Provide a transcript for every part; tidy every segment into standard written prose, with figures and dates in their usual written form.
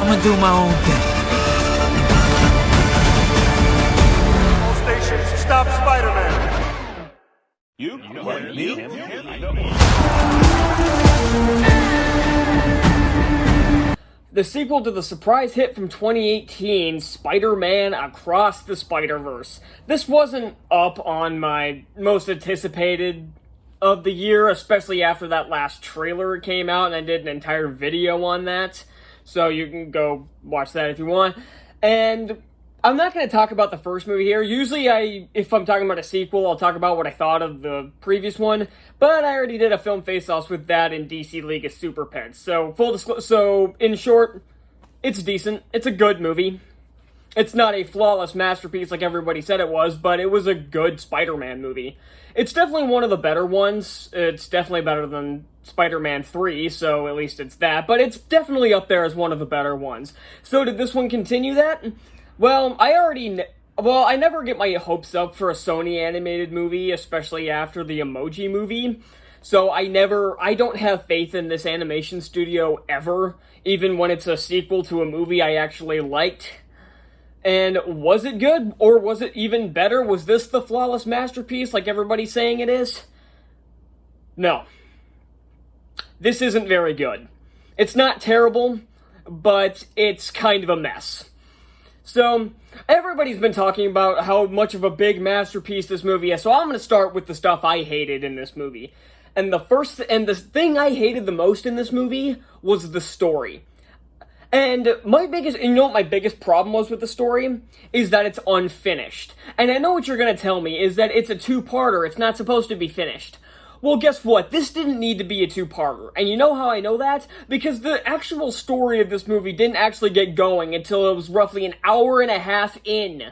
I'm gonna do my own thing. All stations, stop Spider-Man. You? What, me? The sequel to the surprise hit from 2018, Spider-Man Across the Spider-Verse. This wasn't up on my most anticipated of the year, especially after that last trailer came out, and I did an entire video on that. So you can go watch that if you want. And I'm not going to talk about the first movie here. Usually, if I'm talking about a sequel, I'll talk about what I thought of the previous one. But I already did a film face-offs with that in DC League of Super Pets. So, so in short, it's decent. It's a good movie. It's not a flawless masterpiece like everybody said it was, but it was a good Spider-Man movie. It's definitely one of the better ones. It's definitely better than Spider-Man 3, so at least it's that. But it's definitely up there as one of the better ones. So did this one continue that? Well, I never get my hopes up for a Sony animated movie, especially after the Emoji movie. So I don't have faith in this animation studio ever, even when it's a sequel to a movie I actually liked. And was it good, or was it even better? Was this the flawless masterpiece like everybody's saying it is? No. This isn't very good. It's not terrible, but it's kind of a mess. So, everybody's been talking about how much of a big masterpiece this movie is, so I'm going to start with the stuff I hated in this movie. And the thing I hated the most in this movie was the story. And you know what my biggest problem was with the story? Is that it's unfinished. And I know what you're going to tell me, is that it's a two-parter, it's not supposed to be finished. Well, guess what? This didn't need to be a two-parter. And you know how I know that? Because the actual story of this movie didn't actually get going until it was roughly an hour and a half in.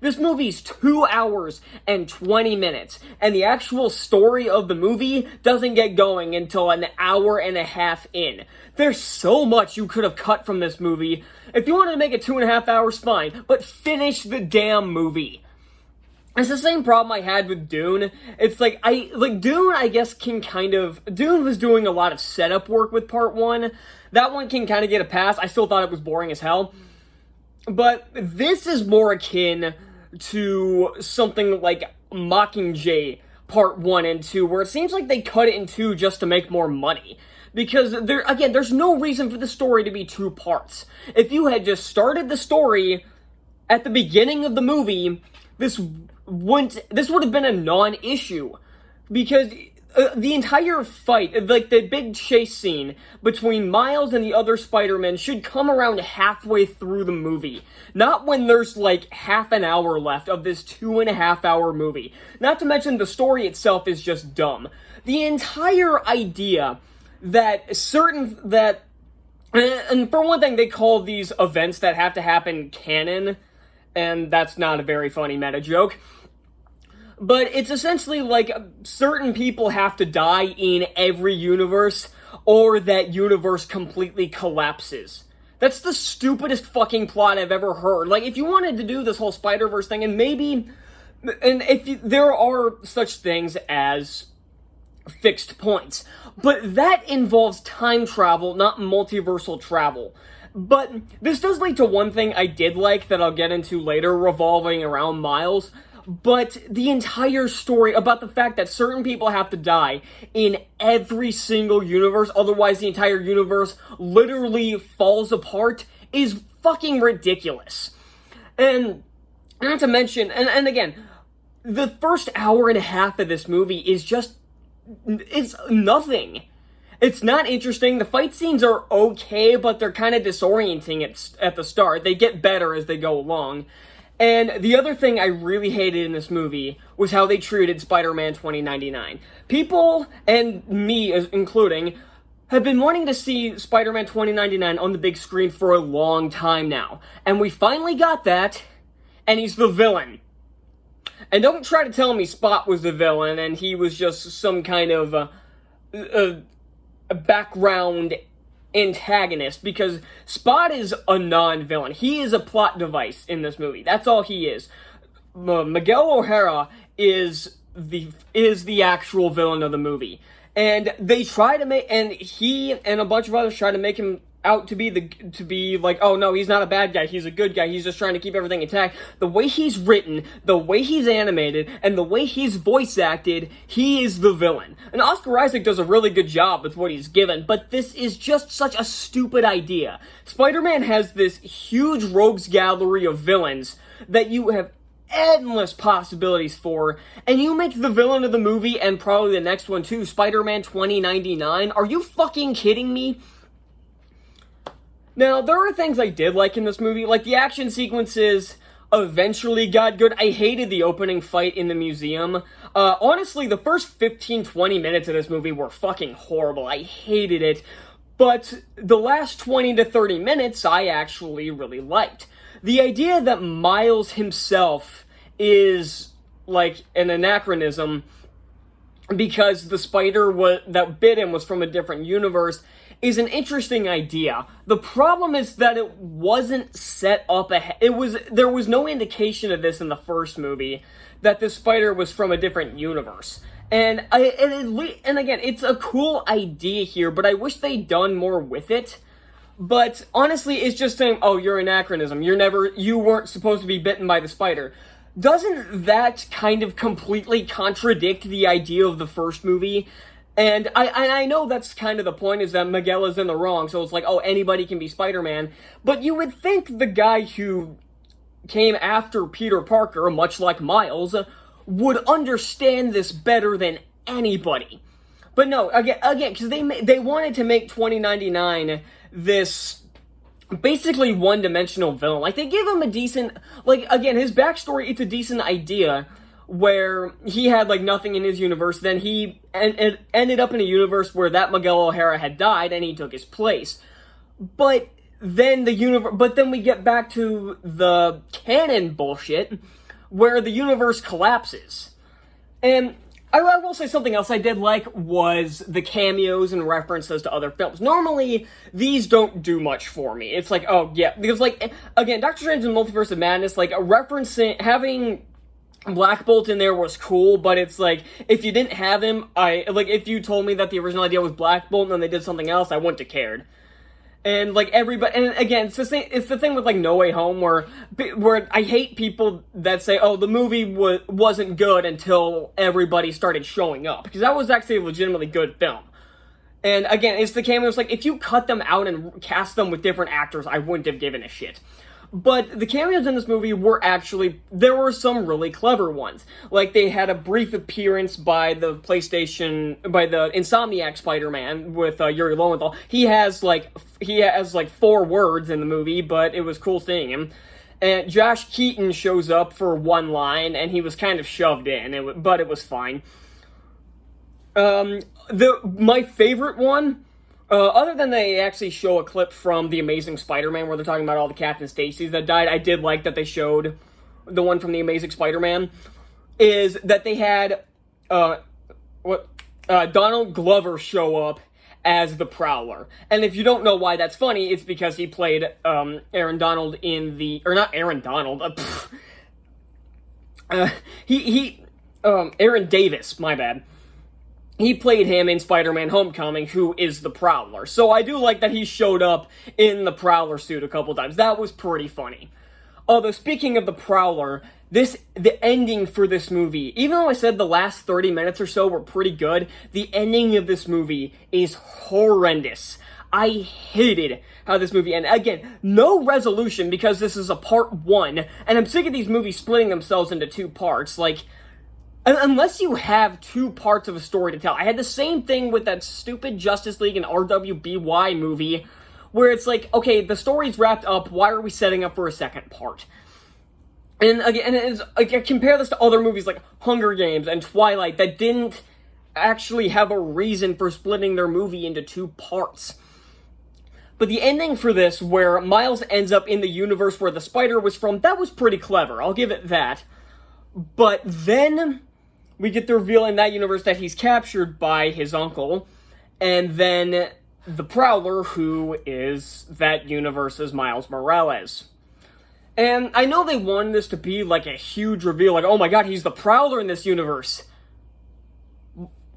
This movie's 2 hours and 20 minutes, and the actual story of the movie doesn't get going until an hour and a half in. There's so much you could have cut from this movie. If you wanted to make it 2.5 hours, fine, but finish the damn movie. It's the same problem I had with Dune. It's Dune, I guess, Dune was doing a lot of setup work with part 1. That one can kind of get a pass. I still thought it was boring as hell. But this is more akin to something like Mockingjay part 1 and 2, where it seems like they cut it in 2 just to make more money. Because, there's no reason for the story to be 2 parts. If you had just started the story at the beginning of the movie, this would have been a non-issue. Because the entire fight, like the big chase scene between Miles and the other Spider-Man should come around halfway through the movie. Not when there's like half an hour left of this 2.5 hour movie. Not to mention the story itself is just dumb. The entire idea and for one thing, they call these events that have to happen canon, and that's not a very funny meta joke. But it's essentially like certain people have to die in every universe, or that universe completely collapses. That's the stupidest fucking plot I've ever heard. Like, if you wanted to do this whole Spider-Verse thing, there are such things as fixed points, but that involves time travel, not multiversal travel. But this does lead to one thing I did like that I'll get into later, revolving around Miles. But the entire story about the fact that certain people have to die in every single universe, otherwise the entire universe literally falls apart, is fucking ridiculous. And not to mention, and again, the first hour and a half of this movie is just, it's nothing. It's not interesting. The fight scenes are okay, but they're kind of disorienting at the start. They get better as they go along. And the other thing I really hated in this movie was how they treated Spider-Man 2099. People, and me including, have been wanting to see Spider-Man 2099 on the big screen for a long time now. And we finally got that, and he's the villain. And don't try to tell me Spot was the villain and he was just some kind of a background antagonist, because Spot is a non-villain. He is a plot device in this movie. That's all he is. Miguel O'Hara is the actual villain of the movie. And they try to make, and he and a bunch of others try to make him out to be like, oh no, he's not a bad guy, he's a good guy, he's just trying to keep everything intact. The way he's written, the way he's animated, and the way he's voice acted, he is the villain. And Oscar Isaac does a really good job with what he's given, but this is just such a stupid idea. Spider-Man has this huge rogues gallery of villains that you have endless possibilities for, and you make the villain of the movie, and probably the next one too, Spider-Man 2099? Are you fucking kidding me? Now, there are things I did like in this movie, like the action sequences eventually got good. I hated the opening fight in the museum. Honestly, the first 15-20 minutes of this movie were fucking horrible. I hated it. But the last 20 to 30 minutes, I actually really liked. The idea that Miles himself is, like, an anachronism because the spider that bit him was from a different universe is an interesting idea. The problem is that it wasn't set up ahead. There was no indication of this in the first movie, that this spider was from a different universe. And again, it's a cool idea here, but I wish they'd done more with it. But honestly, it's just saying, oh, you're an anachronism. You weren't supposed to be bitten by the spider. Doesn't that kind of completely contradict the idea of the first movie? And I know that's kind of the point, is that Miguel is in the wrong, so it's like, oh, anybody can be Spider-Man. But you would think the guy who came after Peter Parker, much like Miles, would understand this better than anybody. But no, again, because they wanted to make 2099 this basically one-dimensional villain. Like, they give him a decent, like, again, his backstory, it's a decent idea, where he had, like, nothing in his universe, then he ended up in a universe where that Miguel O'Hara had died, and he took his place. But then we get back to the canon bullshit, where the universe collapses. And I will say something else I did like was the cameos and references to other films. Normally, these don't do much for me. It's like, oh, yeah, because, like, again, Doctor Strange and the Multiverse of Madness, like, having Black Bolt in there was cool, but it's like, if you didn't have him, if you told me that the original idea was Black Bolt and then they did something else, I wouldn't have cared. And, like, everybody, and again, it's the thing with, like, No Way Home, where I hate people that say, oh, the movie wasn't good until everybody started showing up, because that was actually a legitimately good film. And again, it's the cameos, like, if you cut them out and cast them with different actors, I wouldn't have given a shit. But the cameos in this movie there were some really clever ones. Like, they had a brief appearance by the Insomniac Spider-Man with Yuri Lowenthal. He has 4 words in the movie, but it was cool seeing him. And Josh Keaton shows up for one line, and he was kind of shoved in, but it was fine. My favorite one, other than they actually show a clip from The Amazing Spider-Man where they're talking about all the Captain Stacys that died, I did like that they showed the one from The Amazing Spider-Man, is that they had Donald Glover show up as the Prowler. And if you don't know why that's funny, it's because he played Aaron Donald in the... Or not Aaron Donald. Aaron Davis, my bad. He played him in Spider-Man Homecoming, who is the Prowler. So I do like that he showed up in the Prowler suit a couple times. That was pretty funny. Although, speaking of the Prowler, the ending for this movie, even though I said the last 30 minutes or so were pretty good, the ending of this movie is horrendous. I hated how this movie ended. Again, no resolution, because this is a part 1, and I'm sick of these movies splitting themselves into 2 parts. Like, unless you have 2 parts of a story to tell. I had the same thing with that stupid Justice League and RWBY movie, where it's like, okay, the story's wrapped up, why are we setting up for a second part? And again, I compare this to other movies like Hunger Games and Twilight that didn't actually have a reason for splitting their movie into 2 parts. But the ending for this, where Miles ends up in the universe where the spider was from, that was pretty clever, I'll give it that. But then we get the reveal in that universe that he's captured by his uncle, and then the Prowler, who is that universe's Miles Morales. And I know they wanted this to be like a huge reveal, like, oh my god, he's the Prowler in this universe.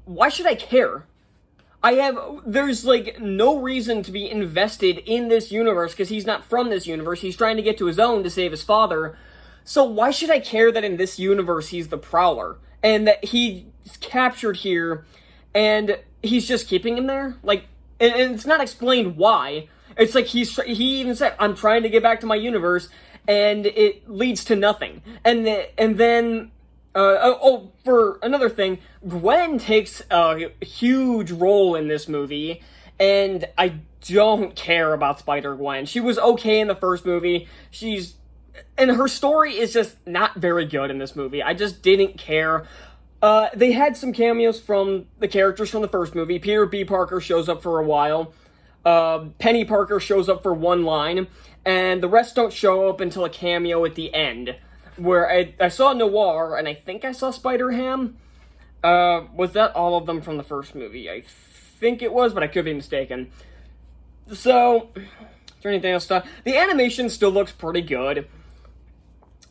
Why should I care? there's, like, no reason to be invested in this universe, because he's not from this universe. He's trying to get to his own to save his father. So why should I care that in this universe he's the Prowler? And that he's captured here, and he's just keeping him there? Like, and it's not explained why. It's like he even said, I'm trying to get back to my universe, and it leads to nothing. And then... for another thing, Gwen takes a huge role in this movie, and I don't care about Spider-Gwen. She was okay in the first movie. And her story is just not very good in this movie. I just didn't care. They had some cameos from the characters from the first movie. Peter B. Parker shows up for a while. Penny Parker shows up for one line, and the rest don't show up until a cameo at the end. Where I saw Noir, and I think I saw Spider-Ham. Was that all of them from the first movie? I think it was, but I could be mistaken. So, is there anything else to... The animation still looks pretty good.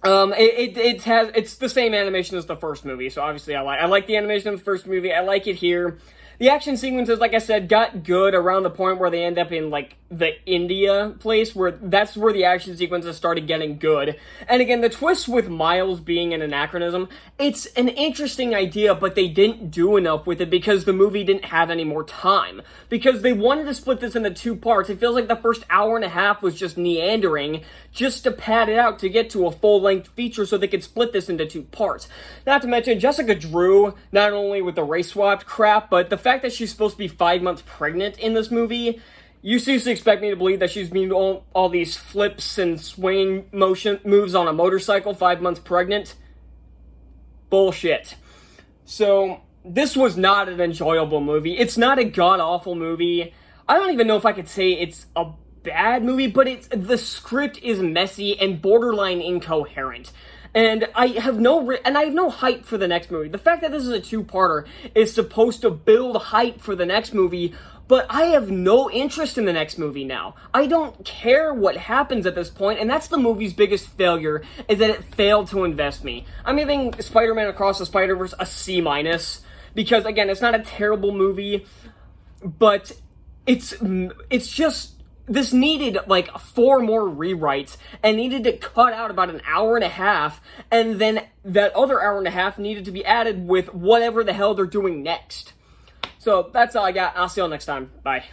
It's the same animation as the first movie, so obviously I like the animation of the first movie. I like it here. The action sequences, like I said, got good around the point where they end up in, like, the India place, where that's where the action sequences started getting good. And again, the twist with Miles being an anachronism, it's an interesting idea, but they didn't do enough with it because the movie didn't have any more time. Because they wanted to split this into two parts. It feels like the first hour and a half was just meandering, just to pad it out to get to a full-length feature so they could split this into two parts. Not to mention, Jessica Drew, not only with the race-swapped crap, but the fact that she's supposed to be 5 months pregnant in this movie, you seriously expect me to believe that she's been doing all these flips and swing motion moves on a motorcycle 5 months pregnant? Bullshit. So, this was not an enjoyable movie. It's not a god-awful movie. I don't even know if I could say it's a bad movie, but the script is messy and borderline incoherent. And I have no hype for the next movie. The fact that this is a two-parter is supposed to build hype for the next movie, but I have no interest in the next movie now. I don't care what happens at this point, and that's the movie's biggest failure, is that it failed to invest me. I'm giving Spider-Man Across the Spider-Verse a C-, because, again, it's not a terrible movie, but it's just... This needed, like, 4 more rewrites, and needed to cut out about an hour and a half, and then that other hour and a half needed to be added with whatever the hell they're doing next. So, that's all I got. I'll see you all next time. Bye.